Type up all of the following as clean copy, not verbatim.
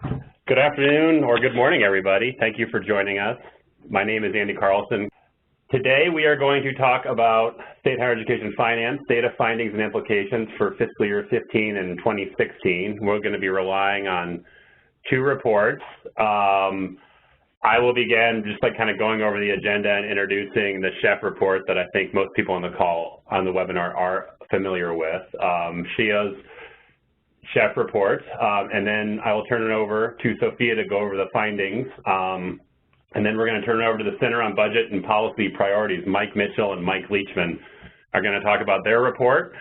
Good afternoon or good morning, everybody. Thank you for joining us. My name is Andy Carlson. Today we are going to talk about state higher education finance, data findings and implications for fiscal year 15 and 2016. We're going to be relying on two reports. I will begin just by kind of going over the agenda and introducing the SHEF report that I think most people on the call, on the webinar, are familiar with. SHEO's SHEF report, and then I will turn it over to Sophia to go over the findings, and then we're going to turn it over to the Center on Budget and Policy Priorities. Mike Mitchell and Mike Leachman are going to talk about their report,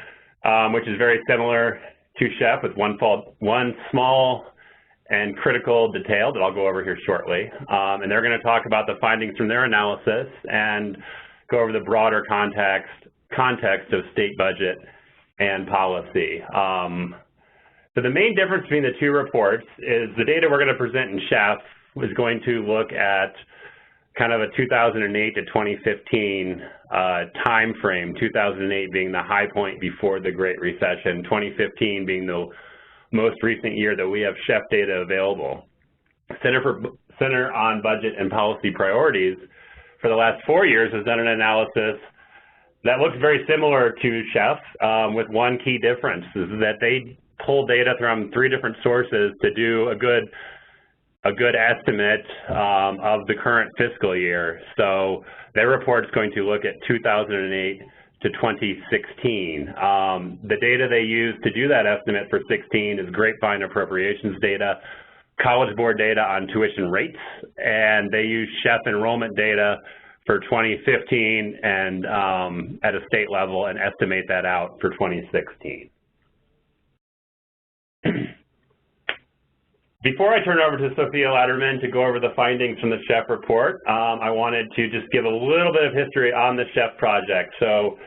which is very similar to SHEF with one small and critical detail that I'll go over here shortly, and they're going to talk about the findings from their analysis and go over the broader context of state budget and policy. So the main difference between the two reports is the data we're going to present in SHEF is going to look at kind of a 2008 to 2015 time frame, 2008 being the high point before the Great Recession, 2015 being the most recent year that we have SHEF data available. Center on Budget and Policy Priorities for the last 4 years has done an analysis that looks very similar to SHEF with one key difference, is that they pull data from 3 different sources to do a good estimate of the current fiscal year. So their report is going to look at 2008 to 2016. The data they use to do that estimate for 16 is grapevine appropriations data, College Board data on tuition rates, and they use SHEF enrollment data for 2015 and at a state level and estimate that out for 2016. Before I turn over to Sophia Latterman to go over the findings from the SHEF report, I wanted to just give a little bit of history on the SHEF project. So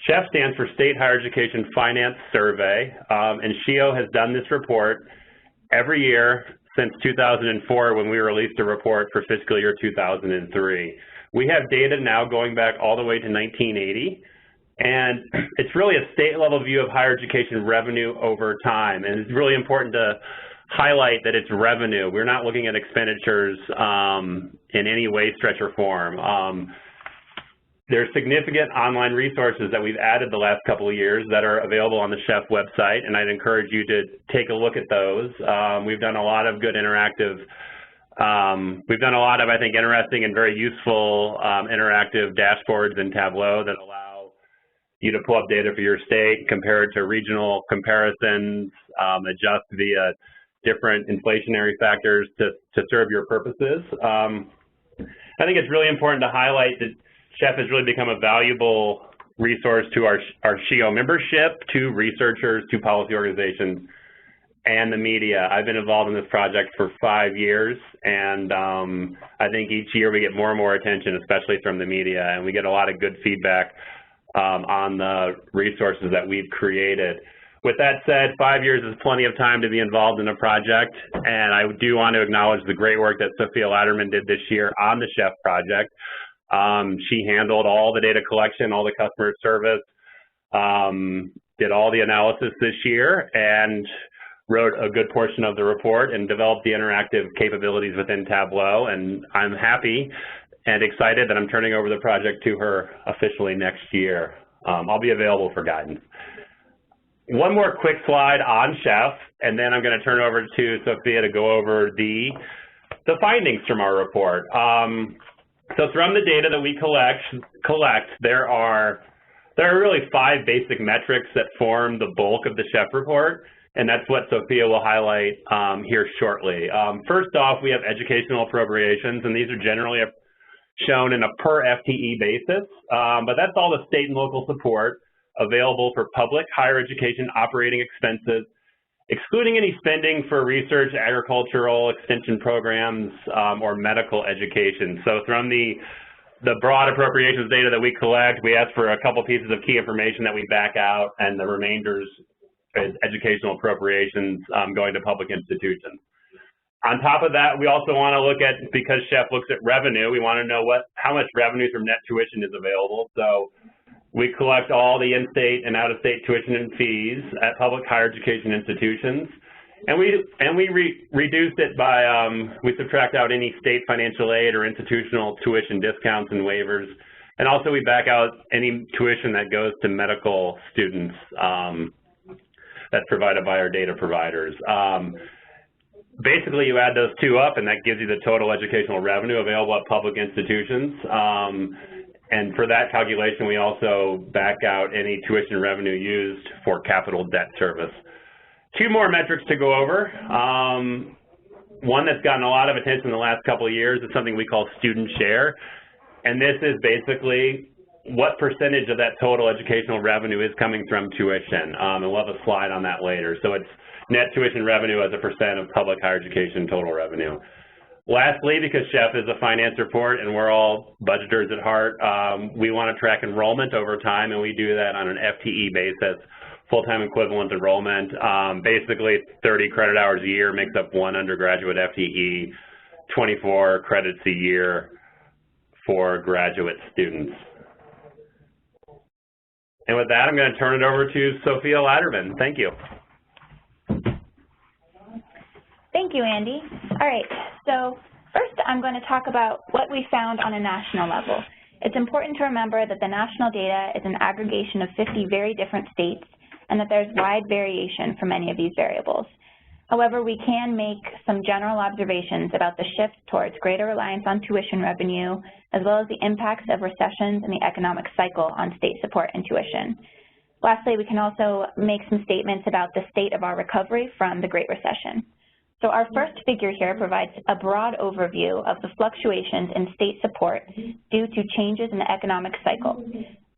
SHEF stands for State Higher Education Finance Survey, and SHEO has done this report every year since 2004 when we released a report for fiscal year 2003. We have data now going back all the way to 1980. And it's really a state-level view of higher education revenue over time. And it's really important to highlight that it's revenue. We're not looking at expenditures in any way, stretch, or form. There's significant online resources that we've added the last couple of years that are available on the SHEF website, and I'd encourage you to take a look at those. We've done a lot of good interactive I think, interesting and very useful interactive dashboards in Tableau that allow you to pull up data for your state, compare it to regional comparisons, adjust via different inflationary factors to serve your purposes. I think it's really important to highlight that SHEF has really become a valuable resource to our SHEO membership, to researchers, to policy organizations, and the media. I've been involved in this project for 5 years, and I think each year we get more and more attention, especially from the media, and we get a lot of good feedback on the resources that we've created. With that said, 5 years is plenty of time to be involved in a project, and I do want to acknowledge the great work that Sophia Latterman did this year on the SHEF project. She handled all the data collection, all the customer service, did all the analysis this year, and wrote a good portion of the report and developed the interactive capabilities within Tableau, and I'm happy and excited that I'm turning over the project to her officially next year. I'll be available for guidance. One more quick slide on SHEF, and then I'm going to turn it over to Sophia to go over the findings from our report. So from the data that we collect, there are really 5 basic metrics that form the bulk of the SHEF report, and that's what Sophia will highlight here shortly. First off, we have educational appropriations, and these are generally shown in a per FTE basis, but that's all the state and local support available for public higher education operating expenses, excluding any spending for research, agricultural, extension programs, or medical education. So from the broad appropriations data that we collect, we ask for a couple pieces of key information that we back out, and the remainders is educational appropriations going to public institutions. On top of that, we also want to look at, because SHEF looks at revenue, we want to know how much revenue from net tuition is available. So we collect all the in-state and out-of-state tuition and fees at public higher education institutions, And we reduced it by, we subtract out any state financial aid or institutional tuition discounts and waivers. And also we back out any tuition that goes to medical students that's provided by our data providers. Basically, you add those two up, and that gives you the total educational revenue available at public institutions. And for that calculation, we also back out any tuition revenue used for capital debt service. Two more metrics to go over. One that's gotten a lot of attention in the last couple of years is something we call student share. And this is basically what percentage of that total educational revenue is coming from tuition. And we'll have a slide on that later. So it's net tuition revenue as a percent of public higher education total revenue. Lastly, because SHEF is a finance report and we're all budgeters at heart, we want to track enrollment over time, and we do that on an FTE basis, full-time equivalent enrollment. Basically, 30 credit hours a year makes up one undergraduate FTE, 24 credits a year for graduate students. And with that, I'm going to turn it over to Sophia Latterman. Thank you. Thank you, Andy. All right, so first I'm going to talk about what we found on a national level. It's important to remember that the national data is an aggregation of 50 very different states and that there's wide variation for many of these variables. However, we can make some general observations about the shift towards greater reliance on tuition revenue, as well as the impacts of recessions and the economic cycle on state support and tuition. Lastly, we can also make some statements about the state of our recovery from the Great Recession. So our first figure here provides a broad overview of the fluctuations in state support due to changes in the economic cycle.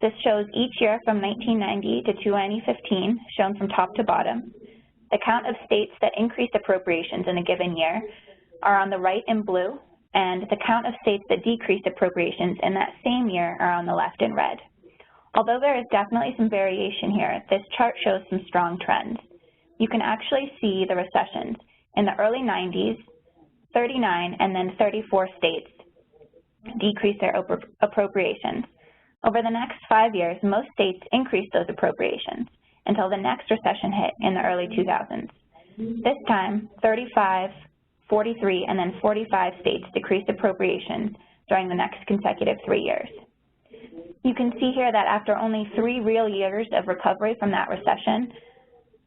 This shows each year from 1990 to 2015, shown from top to bottom. The count of states that increased appropriations in a given year are on the right in blue, and the count of states that decreased appropriations in that same year are on the left in red. Although there is definitely some variation here, this chart shows some strong trends. You can actually see the recessions. In the early 90s, 39 and then 34 states decreased their appropriations. Over the next 5 years, most states increased those appropriations until the next recession hit in the early 2000s. This time, 35, 43, and then 45 states decreased appropriations during the next consecutive 3 years. You can see here that after only 3 real years of recovery from that recession,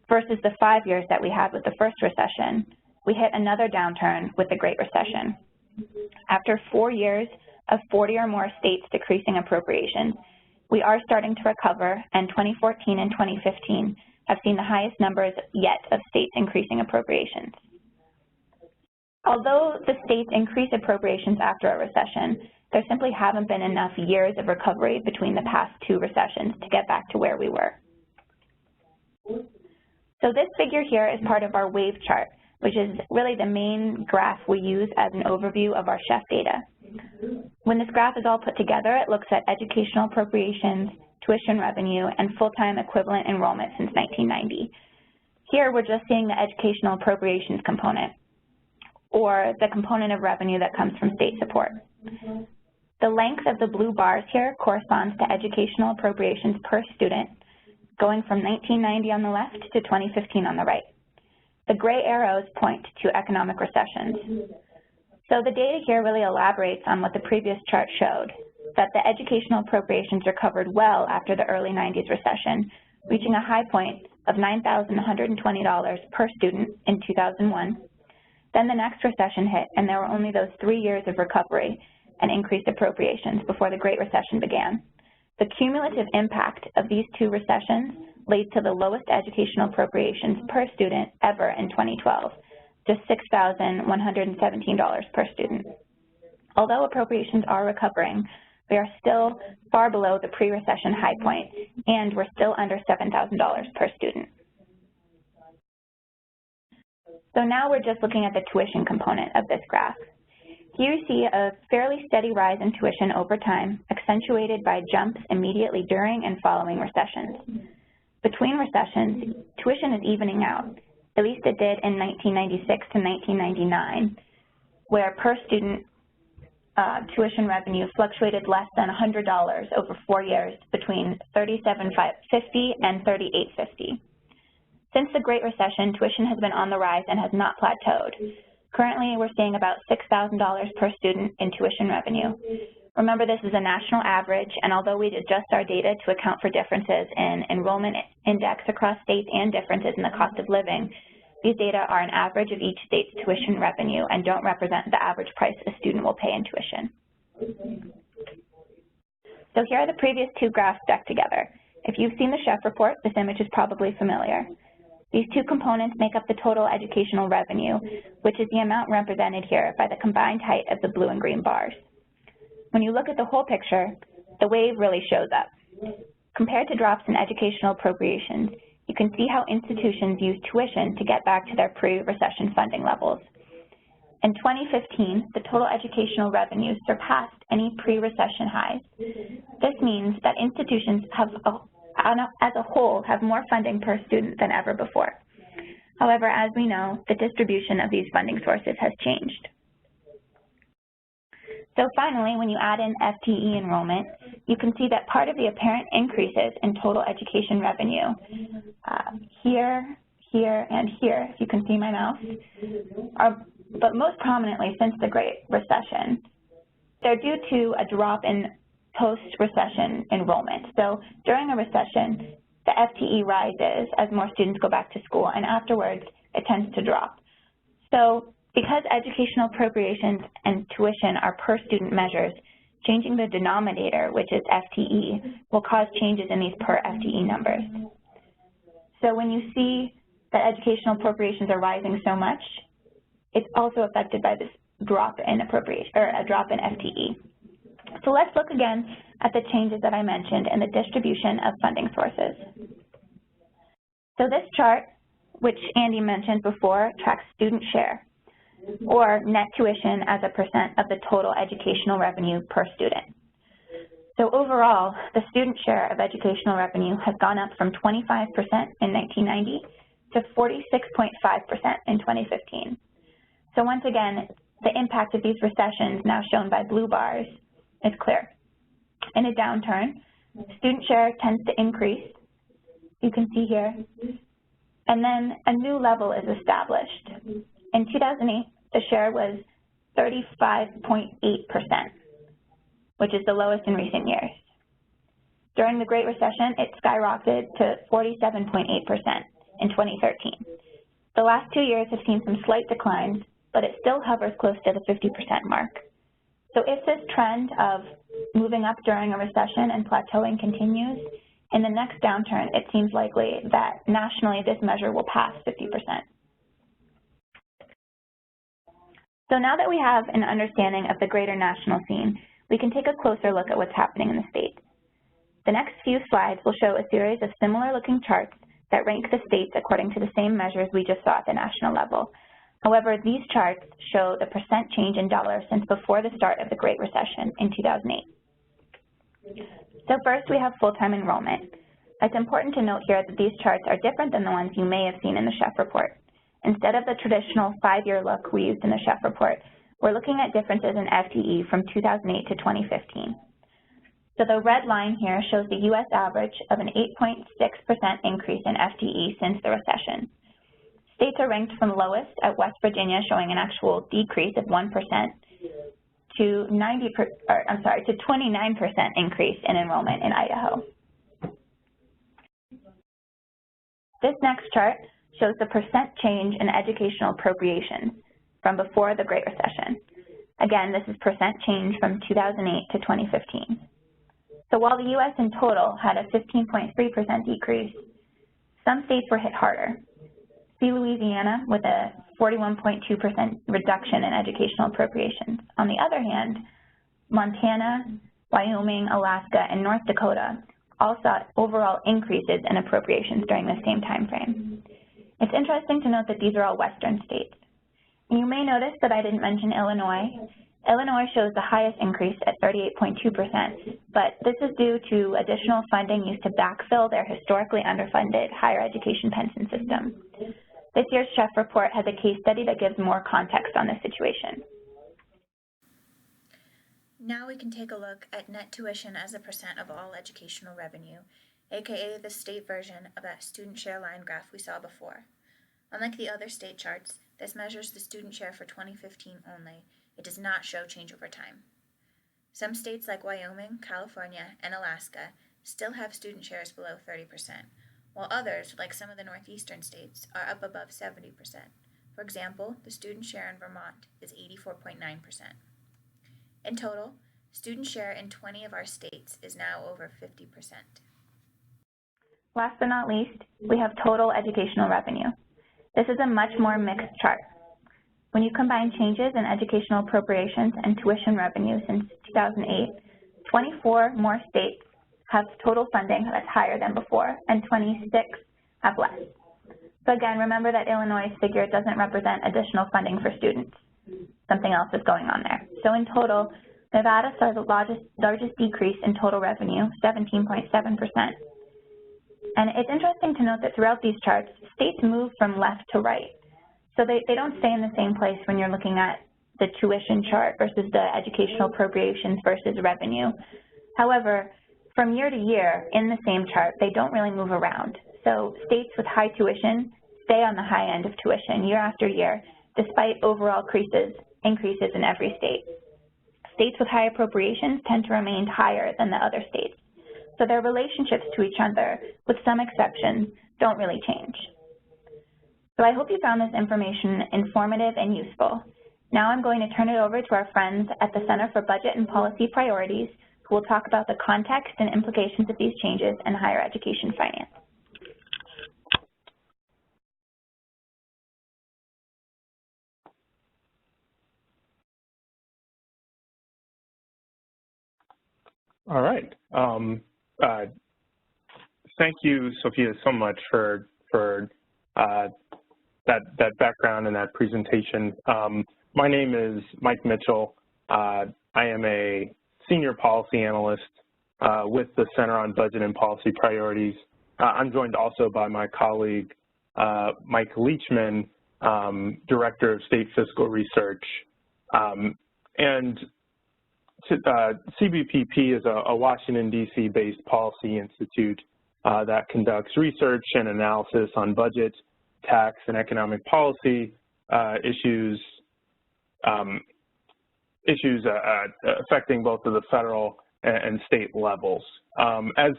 versus the 5 years that we had with the first recession, we hit another downturn with the Great Recession. After 4 years of 40 or more states decreasing appropriations, we are starting to recover, and 2014 and 2015 have seen the highest numbers yet of states increasing appropriations. Although the states increase appropriations after a recession, there simply haven't been enough years of recovery between the past 2 recessions to get back to where we were. So this figure here is part of our wave chart, which is really the main graph we use as an overview of our SHEF data. When this graph is all put together, it looks at educational appropriations, tuition revenue, and full-time equivalent enrollment since 1990. Here, we're just seeing the educational appropriations component, or the component of revenue that comes from state support. The length of the blue bars here corresponds to educational appropriations per student, going from 1990 on the left to 2015 on the right. The gray arrows point to economic recessions. So the data here really elaborates on what the previous chart showed, that the educational appropriations recovered well after the early 90s recession, reaching a high point of $9,120 per student in 2001. Then the next recession hit, and there were only those 3 years of recovery and increased appropriations before the Great Recession began. The cumulative impact of these 2 recessions lead to the lowest educational appropriations per student ever in 2012, just $6,117 per student. Although appropriations are recovering, we are still far below the pre-recession high point, and we're still under $7,000 per student. So now we're just looking at the tuition component of this graph. Here you see a fairly steady rise in tuition over time, accentuated by jumps immediately during and following recessions. Between recessions, tuition is evening out. At least it did in 1996 to 1999, where per student tuition revenue fluctuated less than $100 over 4 years between $37.50 and $38.50. Since the Great Recession, tuition has been on the rise and has not plateaued. Currently, we're seeing about $6,000 per student in tuition revenue. Remember, this is a national average, and although we adjust our data to account for differences in enrollment index across states and differences in the cost of living, these data are an average of each state's tuition revenue and don't represent the average price a student will pay in tuition. So here are the previous two graphs stacked together. If you've seen the SHEF report, this image is probably familiar. These two components make up the total educational revenue, which is the amount represented here by the combined height of the blue and green bars. When you look at the whole picture, the wave really shows up. Compared to drops in educational appropriations, you can see how institutions use tuition to get back to their pre-recession funding levels. In 2015, the total educational revenue surpassed any pre-recession highs. This means that institutions as a whole have more funding per student than ever before. However, as we know, the distribution of these funding sources has changed. So finally, when you add in FTE enrollment, you can see that part of the apparent increases in total education revenue, here, and here, if you can see my mouse, but most prominently since the Great Recession, they're due to a drop in post-recession enrollment. So during a recession, the FTE rises as more students go back to school, and afterwards it tends to drop. So because educational appropriations and tuition are per student measures, changing the denominator, which is FTE, will cause changes in these per FTE numbers. So when you see that educational appropriations are rising so much, it's also affected by this drop in appropriation, or a drop in FTE. So let's look again at the changes that I mentioned in the distribution of funding sources. So this chart, which Andy mentioned before, tracks student share, or net tuition as a percent of the total educational revenue per student. So overall, the student share of educational revenue has gone up from 25% in 1990 to 46.5% in 2015. So once again, the impact of these recessions, now shown by blue bars, is clear. In a downturn, student share tends to increase, you can see here, and then a new level is established. In 2008, the share was 35.8%, which is the lowest in recent years. During the Great Recession, it skyrocketed to 47.8% in 2013. The last 2 years have seen some slight declines, but it still hovers close to the 50% mark. So if this trend of moving up during a recession and plateauing continues, in the next downturn, it seems likely that nationally this measure will pass 50%. So now that we have an understanding of the greater national scene, we can take a closer look at what's happening in the states. The next few slides will show a series of similar-looking charts that rank the states according to the same measures we just saw at the national level. However, these charts show the percent change in dollars since before the start of the Great Recession in 2008. So first, we have full-time enrollment. It's important to note here that these charts are different than the ones you may have seen in the SHEF report. Instead of the traditional 5-year look we used in the SHEF report, we're looking at differences in FTE from 2008 to 2015. So the red line here shows the U.S. average of an 8.6% increase in FTE since the recession. States are ranked from lowest at West Virginia, showing an actual decrease of 1%, to 29% increase in enrollment in Idaho. This next chart shows the percent change in educational appropriations from before the Great Recession. Again, this is percent change from 2008 to 2015. So while the U.S. in total had a 15.3% decrease, some states were hit harder. See Louisiana with a 41.2% reduction in educational appropriations. On the other hand, Montana, Wyoming, Alaska, and North Dakota all saw overall increases in appropriations during the same time frame. It's interesting to note that these are all Western states. And you may notice that I didn't mention Illinois. Illinois shows the highest increase at 38.2%, but this is due to additional funding used to backfill their historically underfunded higher education pension system. This year's SHEF report has a case study that gives more context on this situation. Now we can take a look at net tuition as a percent of all educational revenue. aka the state version of that student share line graph we saw before. Unlike the other state charts, this measures the student share for 2015 only. It does not show change over time. Some states like Wyoming, California, and Alaska still have student shares below 30%, while others, like some of the northeastern states, are up above 70%. For example, the student share in Vermont is 84.9%. In total, student share in 20 of our states is now over 50%. Last but not least, we have total educational revenue. This is a much more mixed chart. When you combine changes in educational appropriations and tuition revenue since 2008, 24 more states have total funding that's higher than before, and 26 have less. So again, remember that Illinois' figure doesn't represent additional funding for students. Something else is going on there. So in total, Nevada saw the largest decrease in total revenue, 17.7%. And it's interesting to note that throughout these charts, states move from left to right. So they don't stay in the same place when you're looking at the tuition chart versus the educational appropriations versus revenue. However, from year to year in the same chart, they don't really move around. So states with high tuition stay on the high end of tuition year after year, despite overall increases in every state. States with high appropriations tend to remain higher than the other states. So their relationships to each other, with some exceptions, don't really change. So I hope you found this information informative and useful. Now I'm going to turn it over to our friends at the Center for Budget and Policy Priorities, who will talk about the context and implications of these changes in higher education finance. All right. Thank you, Sophia, so much for that background and that presentation. My name is Mike Mitchell. I am a senior policy analyst with the Center on Budget and Policy Priorities. I'm joined also by my colleague, Mike Leachman, Director of State Fiscal Research. And CBPP is a Washington, D.C. based policy institute that conducts research and analysis on budget, tax, and economic policy issues affecting both of the federal and state levels. As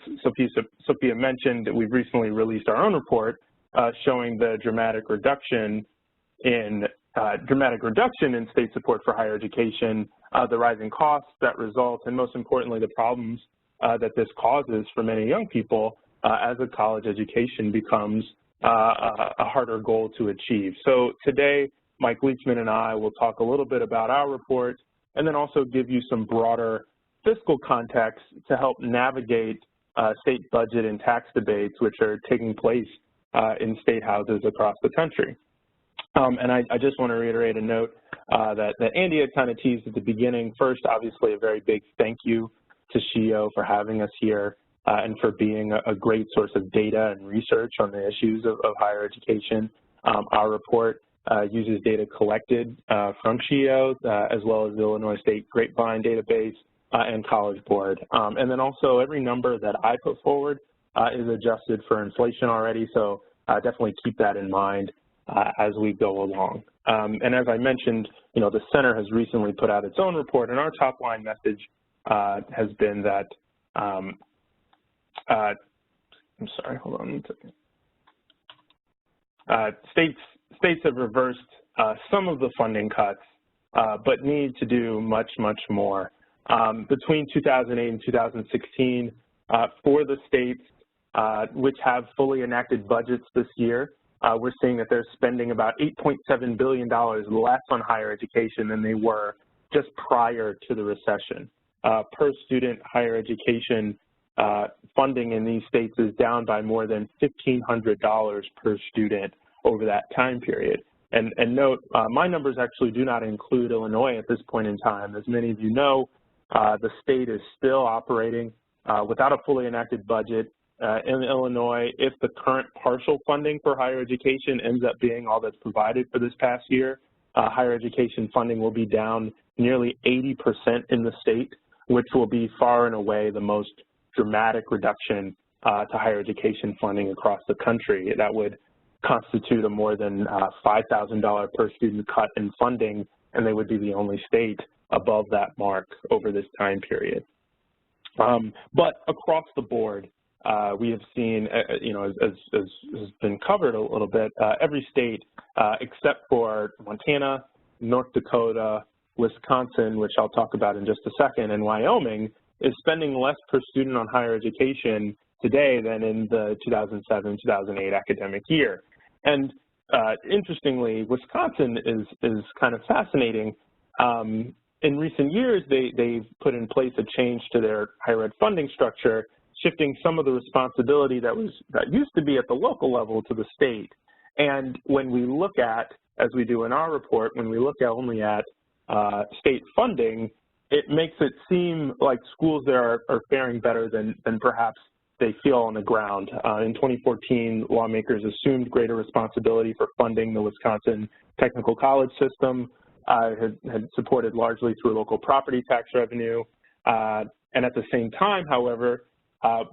Sophia mentioned, we've recently released our own report showing the dramatic reduction in state support for higher education, the rising costs that result, and most importantly, the problems that this causes for many young people as a college education becomes a harder goal to achieve. So today, Mike Leachman and I will talk a little bit about our report and then also give you some broader fiscal context to help navigate state budget and tax debates which are taking place in state houses across the country. And I just want to reiterate a note that Andy had kind of teased at the beginning. First, obviously, a very big thank you to SHEO for having us here and for being a great source of data and research on the issues of higher education. Our report uses data collected from SHEO as well as the Illinois State Grapevine database and College Board. And then also every number that I put forward is adjusted for inflation already, so definitely keep that in mind as we go along. And as I mentioned, the center has recently put out its own report, and our top line message has been that, I'm sorry, hold on one second. States have reversed some of the funding cuts, but need to do much, much more. Between 2008 and 2016, for the states which have fully enacted budgets this year, we're seeing that they're spending about $8.7 billion less on higher education than they were just prior to the recession. Per student higher education funding in these states is down by more than $1,500 per student over that time period. And note, my numbers actually do not include Illinois at this point in time. As many of you know, the state is still operating without a fully enacted budget. In Illinois, if the current partial funding for higher education ends up being all that's provided for this past year, higher education funding will be down nearly 80% in the state, which will be far and away the most dramatic reduction to higher education funding across the country. That would constitute a more than $5,000 per student cut in funding, and they would be the only state above that mark over this time period. But across the board, we have seen, as has been covered a little bit, every state except for Montana, North Dakota, Wisconsin, which I'll talk about in just a second, and Wyoming, is spending less per student on higher education today than in the 2007-2008 academic year. And interestingly, Wisconsin is kind of fascinating. In recent years, they've put in place a change to their higher ed funding structure, shifting some of the responsibility that used to be at the local level to the state. And when we look at, as we do in our report, when we look only at state funding, it makes it seem like schools there are faring better than perhaps they feel on the ground. In 2014, lawmakers assumed greater responsibility for funding the Wisconsin technical college system, had supported largely through local property tax revenue. And at the same time, however,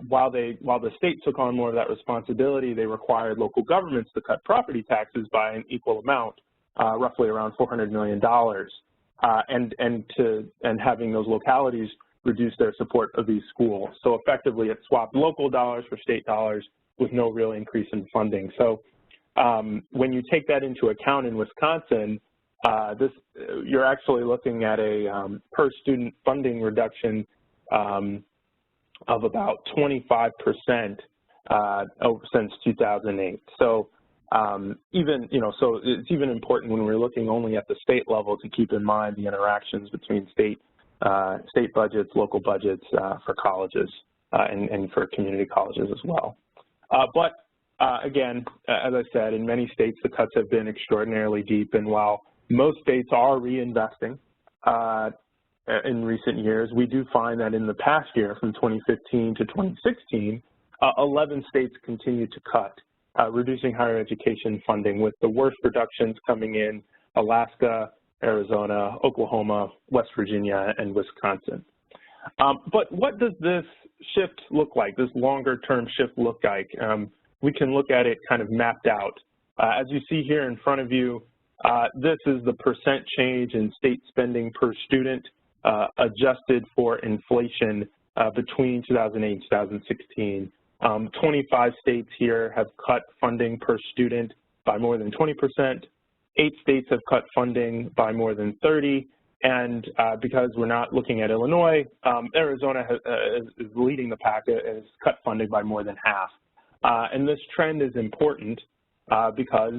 while the state took on more of that responsibility, they required local governments to cut property taxes by an equal amount, roughly around $400 million, and having those localities reduce their support of these schools. So effectively, it swapped local dollars for state dollars with no real increase in funding. So when you take that into account in Wisconsin, you're actually looking at a per student funding reduction of about 25% since 2008. So so it's even important when we're looking only at the state level to keep in mind the interactions between state budgets, local budgets for colleges and for community colleges as well. But again, as I said, in many states the cuts have been extraordinarily deep, and while most states are reinvesting in recent years, we do find that in the past year, from 2015 to 2016, 11 states continue to cut, reducing higher education funding, with the worst reductions coming in Alaska, Arizona, Oklahoma, West Virginia, and Wisconsin. But what does this shift look like, this longer-term shift look like? We can look at it kind of mapped out. As you see here in front of you, this is the percent change in state spending per student adjusted for inflation between 2008 and 2016. 25 states here have cut funding per student by more than 20%. 8 states have cut funding by more than 30%. And because we're not looking at Illinois, Arizona is leading the pack, has cut funding by more than half. And this trend is important because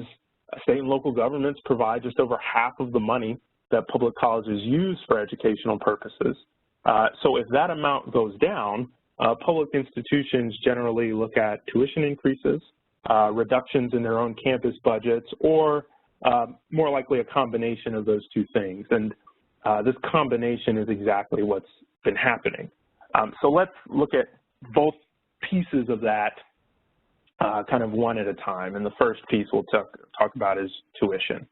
state and local governments provide just over half of the money that public colleges use for educational purposes. So if that amount goes down, public institutions generally look at tuition increases, reductions in their own campus budgets, or more likely a combination of those two things. And this combination is exactly what's been happening. So let's look at both pieces of that kind of one at a time. And the first piece we'll talk about is tuition.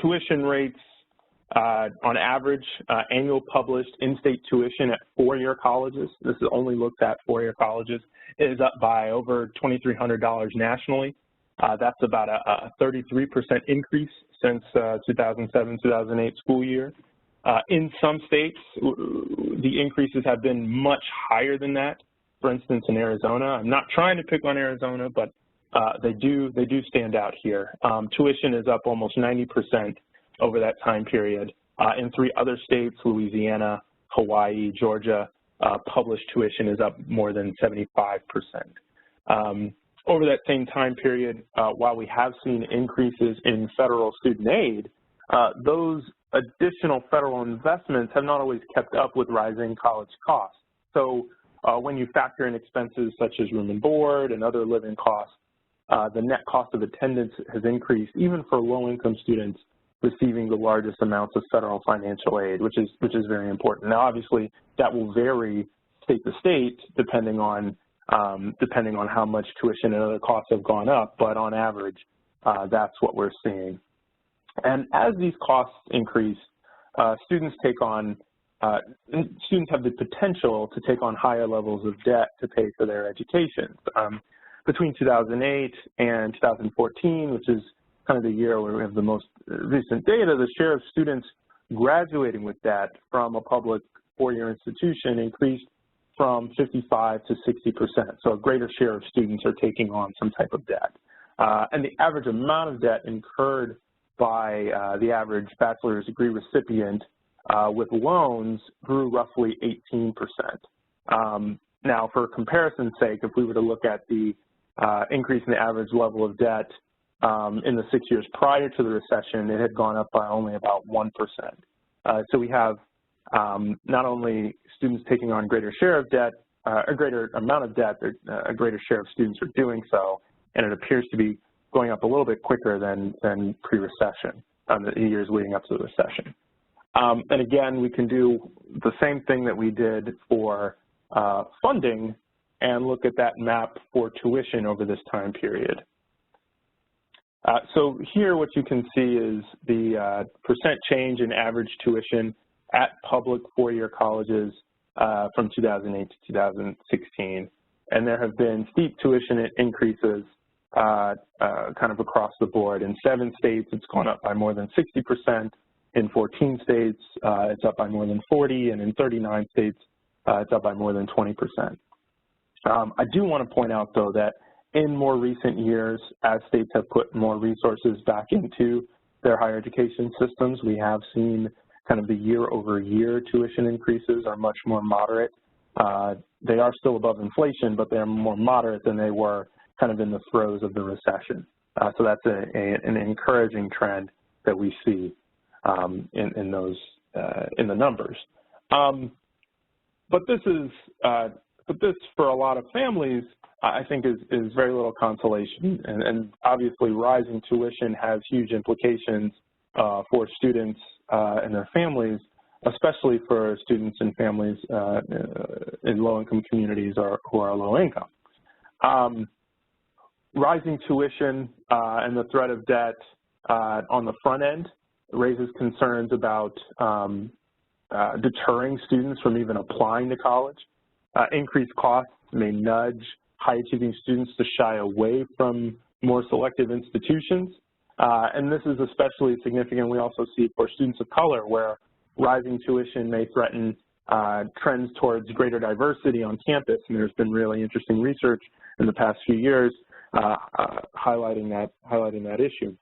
Tuition rates, on average, annual published in-state tuition at four-year colleges, this is only looked at four-year colleges, is up by over $2,300 nationally. That's about a 33% increase since 2007-2008 school year. In some states, the increases have been much higher than that. For instance, in Arizona, I'm not trying to pick on Arizona, but they do stand out here. Tuition is up almost 90% over that time period. In 3 other states, Louisiana, Hawaii, Georgia, published tuition is up more than 75%. Over that same time period, while we have seen increases in federal student aid, those additional federal investments have not always kept up with rising college costs. So when you factor in expenses such as room and board and other living costs, the net cost of attendance has increased even for low-income students receiving the largest amounts of federal financial aid, which is very important. Now, obviously, that will vary state to state depending on how much tuition and other costs have gone up, but on average, that's what we're seeing. And as these costs increase, students take on students have the potential to take on higher levels of debt to pay for their education. Between 2008 and 2014, which is kind of the year where we have the most recent data, the share of students graduating with debt from a public four-year institution increased from 55 to 60%. So a greater share of students are taking on some type of debt. And the average amount of debt incurred by the average bachelor's degree recipient with loans grew roughly 18%. Now, for comparison's sake, if we were to look at the increase in the average level of debt in the 6 years prior to the recession, it had gone up by only about 1%. So we have not only students taking on greater share of debt, a greater amount of debt, a greater share of students are doing so, and it appears to be going up a little bit quicker than pre-recession, the years leading up to the recession. And again, we can do the same thing that we did for funding and look at that map for tuition over this time period. So here what you can see is the percent change in average tuition at public four-year colleges from 2008 to 2016. And there have been steep tuition increases kind of across the board. In 7 states, it's gone up by more than 60%. In 14 states, it's up by more than 40%, and in 39 states, it's up by more than 20%. I do want to point out, though, that in more recent years, as states have put more resources back into their higher education systems, we have seen kind of the year-over-year tuition increases are much more moderate. They are still above inflation, but they're more moderate than they were kind of in the throes of the recession. So that's an encouraging trend that we see in the numbers. But this for a lot of families, I think is very little consolation, and obviously rising tuition has huge implications for students and their families, especially for students and families in low-income communities or who are low income. Rising tuition and the threat of debt on the front end raises concerns about deterring students from even applying to college. Increased costs may nudge high-achieving students to shy away from more selective institutions. And this is especially significant, we also see for students of color, where rising tuition may threaten trends towards greater diversity on campus. And there's been really interesting research in the past few years highlighting that issue.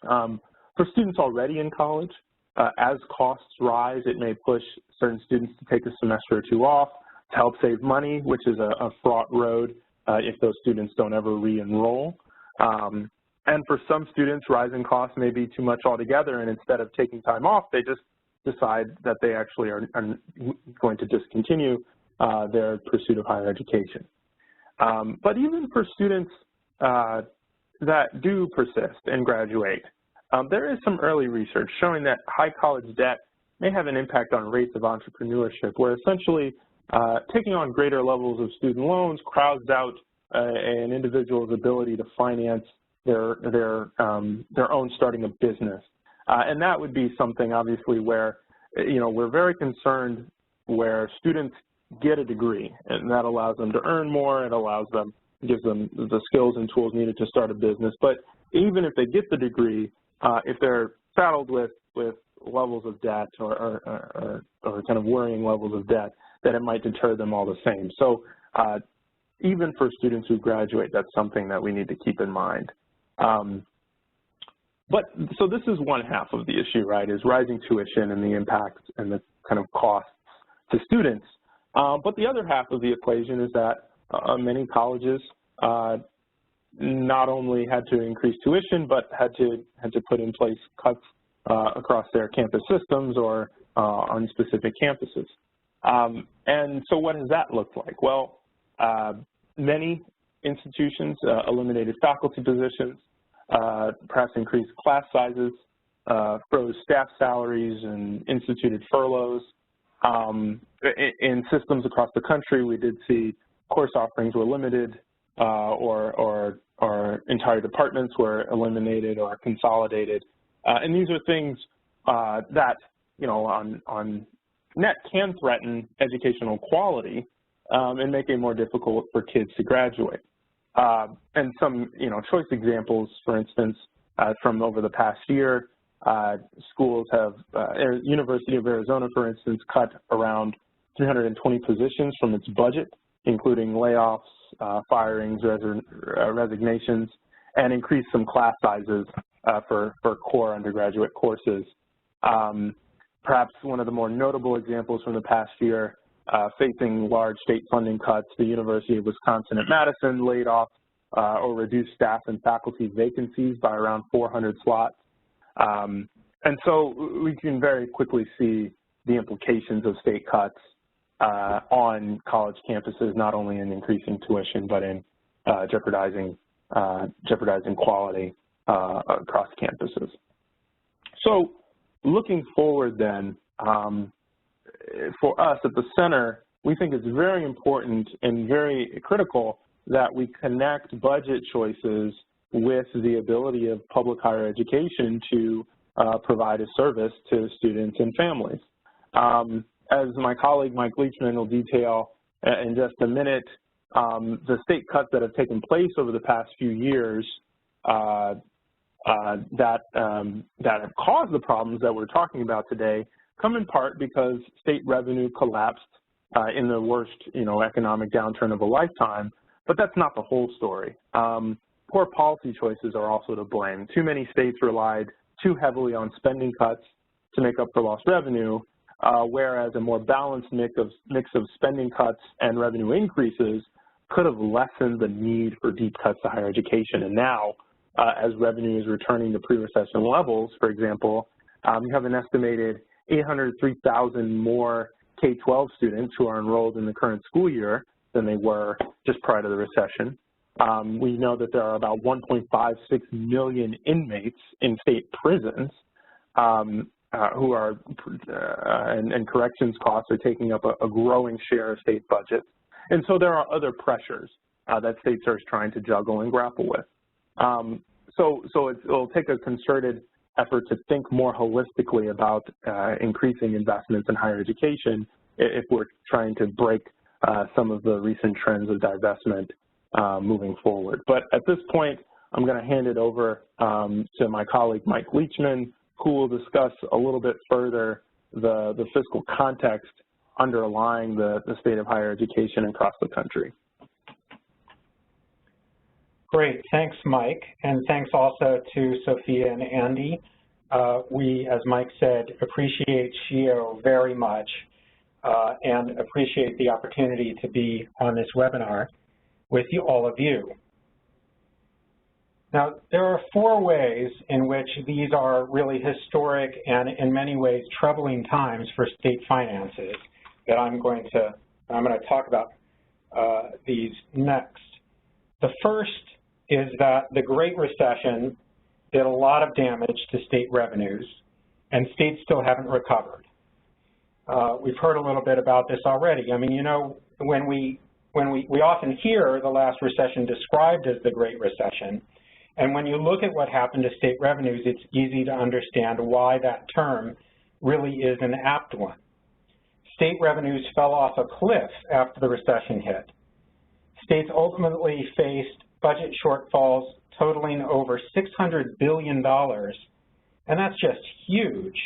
For students already in college, as costs rise, it may push certain students to take a semester or two off to help save money, which is a fraught road if those students don't ever re-enroll. And for some students, rising costs may be too much altogether, and instead of taking time off, they just decide that they actually are going to discontinue their pursuit of higher education. But even for students that do persist and graduate, there is some early research showing that high college debt may have an impact on rates of entrepreneurship, where essentially taking on greater levels of student loans crowds out an individual's ability to finance their own starting a business. And that would be something, obviously, where, we're very concerned where students get a degree, and that allows them to earn more, it allows them, gives them the skills and tools needed to start a business. But even if they get the degree, if they're saddled with levels of debt or kind of worrying levels of debt, then it might deter them all the same. So even for students who graduate, that's something that we need to keep in mind. So this is one half of the issue, right, is rising tuition and the impacts and the kind of costs to students. But the other half of the equation is that many colleges not only had to increase tuition, but had to put in place cuts across their campus systems or on specific campuses. And so what does that look like? Well, many institutions eliminated faculty positions, perhaps increased class sizes, froze staff salaries, and instituted furloughs. In systems across the country, we did see course offerings were limited, or entire departments were eliminated or consolidated. And these are things that, on net can threaten educational quality and make it more difficult for kids to graduate. And some, choice examples, for instance, from over the past year, schools have, University of Arizona, for instance, cut around 320 positions from its budget, including layoffs, firings, resignations, and increased some class sizes for core undergraduate courses. Perhaps one of the more notable examples from the past year, facing large state funding cuts, the University of Wisconsin at Madison laid off or reduced staff and faculty vacancies by around 400 slots. And so we can very quickly see the implications of state cuts on college campuses, not only in increasing tuition, but in jeopardizing quality across campuses. So looking forward then, for us at the center, we think it's very important and very critical that we connect budget choices with the ability of public higher education to provide a service to students and families. As my colleague Mike Leachman will detail in just a minute, the state cuts that have taken place over the past few years that have caused the problems that we're talking about today come in part because state revenue collapsed in the worst, economic downturn of a lifetime, but that's not the whole story. Poor policy choices are also to blame. Too many states relied too heavily on spending cuts to make up for lost revenue, whereas a more balanced mix of spending cuts and revenue increases could have lessened the need for deep cuts to higher education. And now, as revenue is returning to pre-recession levels, for example, you have an estimated 803,000 more K-12 students who are enrolled in the current school year than they were just prior to the recession. We know that there are about 1.56 million inmates in state prisons who are, and corrections costs are taking up a growing share of state budgets. And so there are other pressures that states are trying to juggle and grapple with. So it'll take a concerted effort to think more holistically about increasing investments in higher education if we're trying to break some of the recent trends of divestment moving forward. But at this point, I'm going to hand it over to my colleague Mike Leachman, who will discuss a little bit further the fiscal context underlying the state of higher education across the country. Great, thanks Mike, and thanks also to Sophia and Andy. We, as Mike said, appreciate SHEO very much and appreciate the opportunity to be on this webinar with all of you. Now, there are 4 ways in which these are really historic and in many ways troubling times for state finances that I'm going to talk about these next. The first is that the Great Recession did a lot of damage to state revenues, and states still haven't recovered. We've heard a little bit about this already. I mean, when we often hear the last recession described as the Great Recession, and when you look at what happened to state revenues, it's easy to understand why that term really is an apt one. State revenues fell off a cliff after the recession hit. States ultimately faced budget shortfalls totaling over $600 billion, and that's just huge.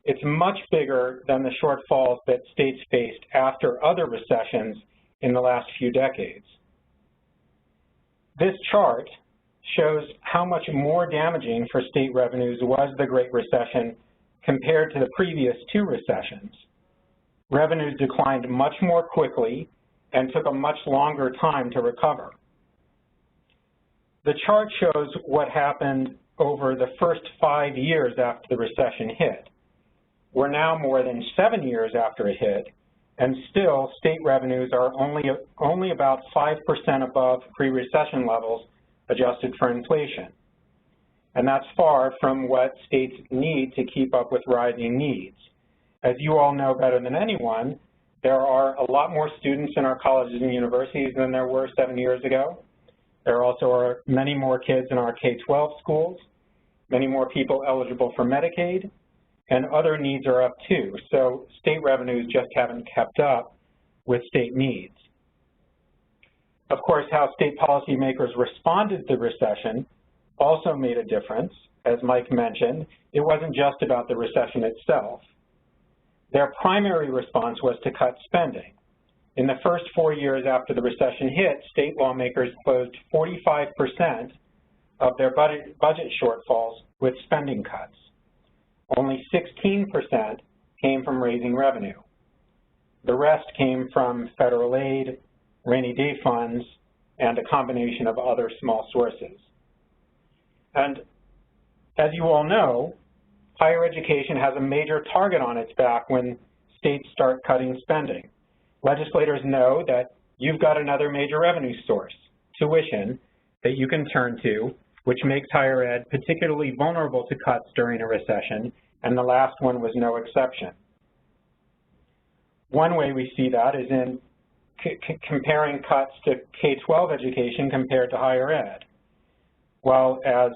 It's much bigger than the shortfalls that states faced after other recessions in the last few decades. This chart shows how much more damaging for state revenues was the Great Recession compared to the previous 2 recessions. Revenues declined much more quickly and took a much longer time to recover. The chart shows what happened over the first 5 years after the recession hit. We're now more than 7 years after it hit, and still state revenues are only about 5% above pre-recession levels adjusted for inflation. And that's far from what states need to keep up with rising needs. As you all know better than anyone, there are a lot more students in our colleges and universities than there were 7 years ago. There also are many more kids in our K-12 schools, many more people eligible for Medicaid, and other needs are up too. So state revenues just haven't kept up with state needs. Of course, how state policymakers responded to the recession also made a difference. As Mike mentioned, it wasn't just about the recession itself. Their primary response was to cut spending. In the first 4 years after the recession hit, state lawmakers closed 45% of their budget shortfalls with spending cuts. Only 16% came from raising revenue. The rest came from federal aid, rainy day funds, and a combination of other small sources. And as you all know, higher education has a major target on its back when states start cutting spending. Legislators know that you've got another major revenue source, tuition, that you can turn to, which makes higher ed particularly vulnerable to cuts during a recession, and the last one was no exception. One way we see that is in comparing cuts to K-12 education compared to higher ed. While, as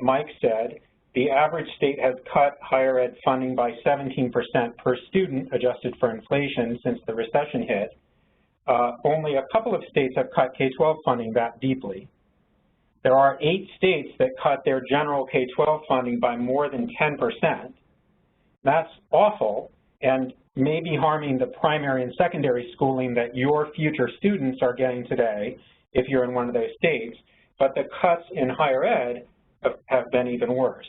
Mike said, the average state has cut higher ed funding by 17% per student, adjusted for inflation, since the recession hit, only a couple of states have cut K-12 funding that deeply. There are 8 states that cut their general K-12 funding by more than 10%. That's awful and may be harming the primary and secondary schooling that your future students are getting today if you're in one of those states, but the cuts in higher ed have been even worse.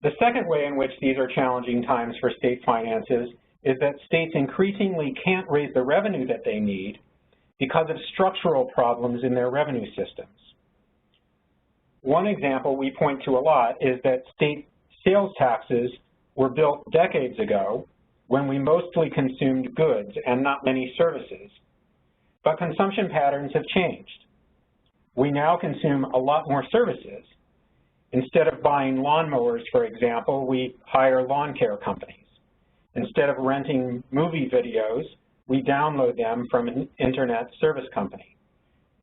The second way in which these are challenging times for state finances is that states increasingly can't raise the revenue that they need because of structural problems in their revenue systems. One example we point to a lot is that state sales taxes were built decades ago when we mostly consumed goods and not many services. But consumption patterns have changed. We now consume a lot more services. Instead of buying lawnmowers, for example, we hire lawn care companies. Instead of renting movie videos, we download them from an internet service company,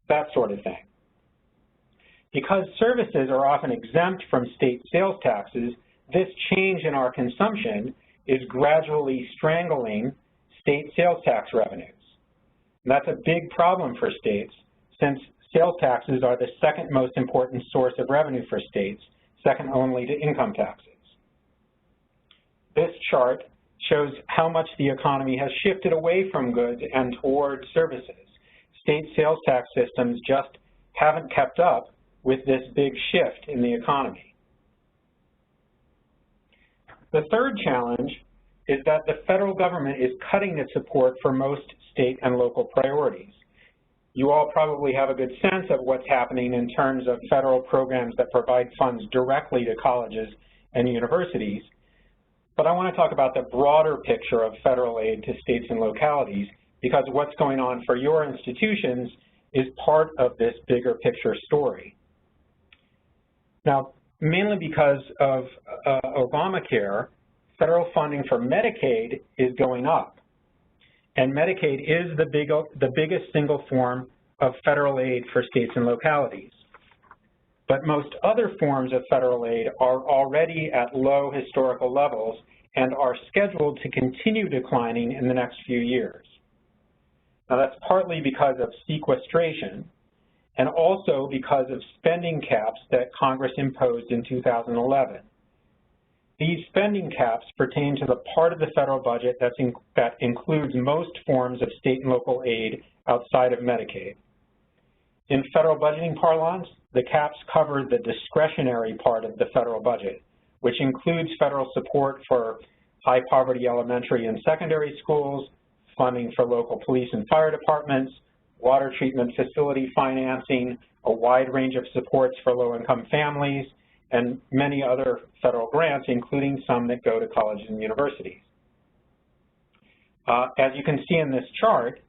that sort of thing. Because services are often exempt from state sales taxes, this change in our consumption is gradually strangling state sales tax revenues. And that's a big problem for states, since sales taxes are the second most important source of revenue for states, second only to income taxes. This chart shows how much the economy has shifted away from goods and toward services. State sales tax systems just haven't kept up with this big shift in the economy. The third challenge is that the federal government is cutting its support for most state and local priorities. You all probably have a good sense of what's happening in terms of federal programs that provide funds directly to colleges and universities. But I want to talk about the broader picture of federal aid to states and localities, because what's going on for your institutions is part of this bigger picture story. Now, mainly because of Obamacare, federal funding for Medicaid is going up. And Medicaid is the biggest single form of federal aid for states and localities. But most other forms of federal aid are already at low historical levels and are scheduled to continue declining in the next few years. Now, that's partly because of sequestration and also because of spending caps that Congress imposed in 2011. These spending caps pertain to the part of the federal budget that includes most forms of state and local aid outside of Medicaid. In federal budgeting parlance, the caps cover the discretionary part of the federal budget, which includes federal support for high poverty elementary and secondary schools, funding for local police and fire departments, water treatment facility financing, a wide range of supports for low-income families, and many other federal grants, including some that go to colleges and universities. As you can see in this chart,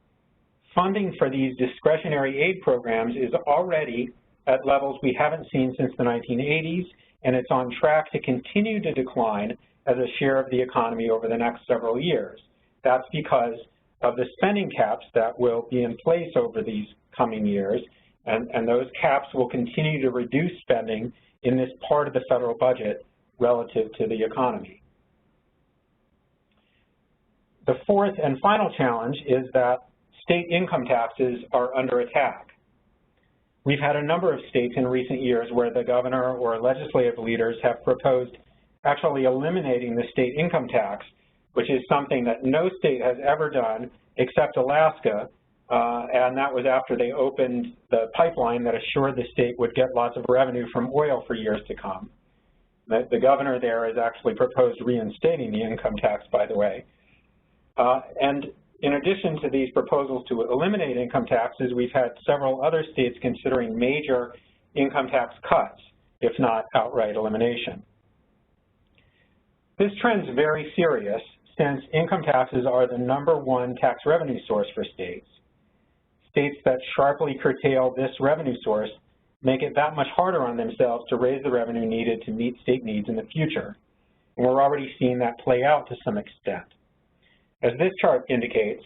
funding for these discretionary aid programs is already at levels we haven't seen since the 1980s, and it's on track to continue to decline as a share of the economy over the next several years. That's because of the spending caps that will be in place over these coming years, and those caps will continue to reduce spending in this part of the federal budget, relative to the economy. The fourth and final challenge is that state income taxes are under attack. We've had a number of states in recent years where the governor or legislative leaders have proposed actually eliminating the state income tax, which is something that no state has ever done except Alaska, and that was after they opened the pipeline that assured the state would get lots of revenue from oil for years to come. The governor there has actually proposed reinstating the income tax, by the way. And in addition to these proposals to eliminate income taxes, we've had several other states considering major income tax cuts, if not outright elimination. This trend is very serious since income taxes are the #1 tax revenue source for states. States that sharply curtail this revenue source make it that much harder on themselves to raise the revenue needed to meet state needs in the future. And we're already seeing that play out to some extent. As this chart indicates,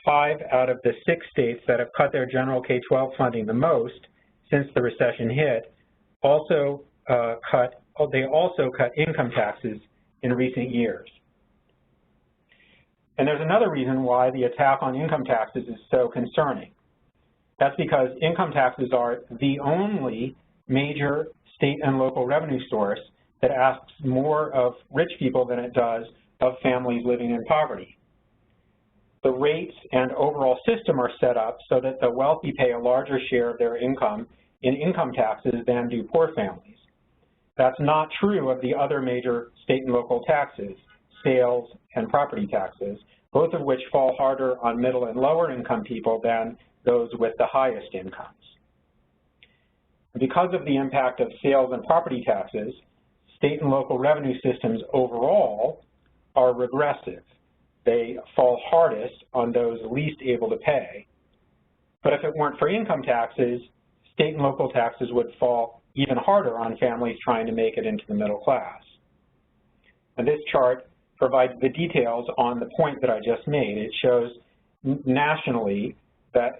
5 out of the 6 states that have cut their general K-12 funding the most since the recession hit also cut income taxes in recent years. And there's another reason why the attack on income taxes is so concerning. That's because income taxes are the only major state and local revenue source that asks more of rich people than it does of families living in poverty. The rates and overall system are set up so that the wealthy pay a larger share of their income in income taxes than do poor families. That's not true of the other major state and local taxes, sales and property taxes, both of which fall harder on middle and lower income people than those with the highest incomes. Because of the impact of sales and property taxes, state and local revenue systems overall are regressive. They fall hardest on those least able to pay. But if it weren't for income taxes, state and local taxes would fall even harder on families trying to make it into the middle class. And this chart provides the details on the point that I just made. It shows nationally that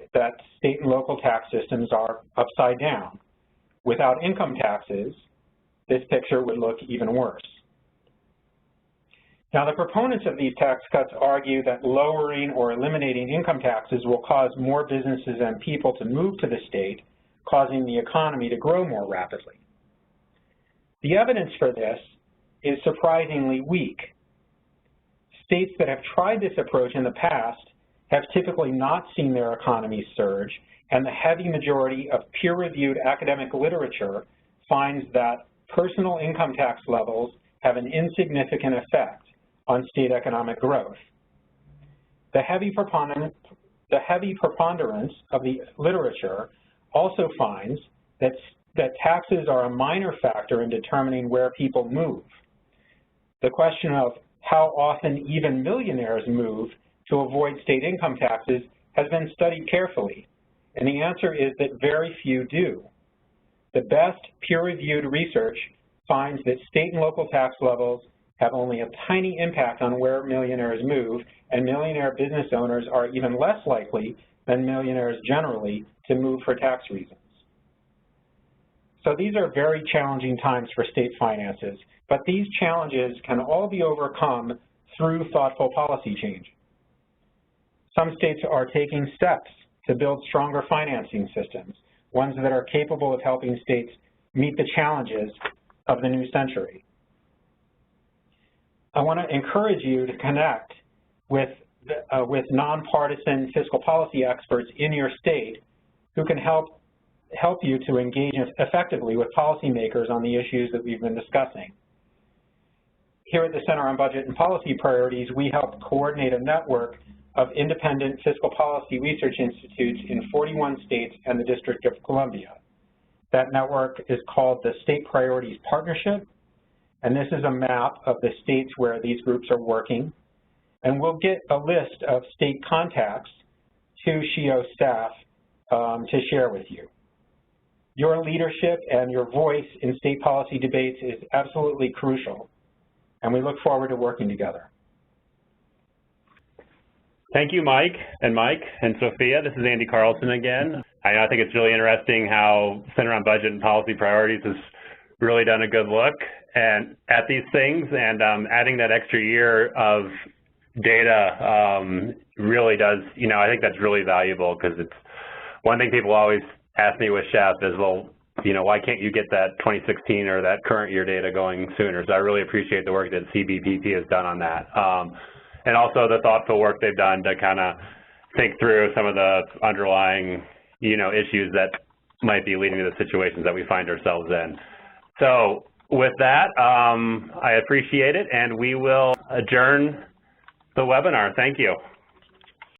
state and local tax systems are upside down. Without income taxes, this picture would look even worse. Now, the proponents of these tax cuts argue that lowering or eliminating income taxes will cause more businesses and people to move to the state, causing the economy to grow more rapidly. The evidence for this is surprisingly weak. States that have tried this approach in the past have typically not seen their economies surge, and the heavy majority of peer-reviewed academic literature finds that personal income tax levels have an insignificant effect on state economic growth. The heavy preponderance of the literature also finds that taxes are a minor factor in determining where people move. The question of how often even millionaires move to avoid state income taxes has been studied carefully, and the answer is that very few do. The best peer-reviewed research finds that state and local tax levels have only a tiny impact on where millionaires move, and millionaire business owners are even less likely than millionaires generally to move for tax reasons. So these are very challenging times for state finances, but these challenges can all be overcome through thoughtful policy change. Some states are taking steps to build stronger financing systems, ones that are capable of helping states meet the challenges of the new century. I want to encourage you to connect with nonpartisan fiscal policy experts in your state who can help you to engage effectively with policymakers on the issues that we've been discussing. Here at the Center on Budget and Policy Priorities, we help coordinate a network of independent fiscal policy research institutes in 41 states and the District of Columbia. That network is called the State Priorities Partnership, and this is a map of the states where these groups are working. And we'll get a list of state contacts to SHEO staff to share with you. Your leadership and your voice in state policy debates is absolutely crucial, and we look forward to working together. Thank you, Mike and Sophia. This is Andy Carlson again. I think it's really interesting how Center on Budget and Policy Priorities has really done a good look and at these things, and adding that extra year of data really does, I think that's really valuable, because it's one thing people always ask me with SHEF is, well, why can't you get that 2016 or that current year data going sooner? So I really appreciate the work that CBPP has done on that. And also the thoughtful work they've done to kind of think through some of the underlying, issues that might be leading to the situations that we find ourselves in. So with that, I appreciate it, and we will adjourn the webinar. Thank you.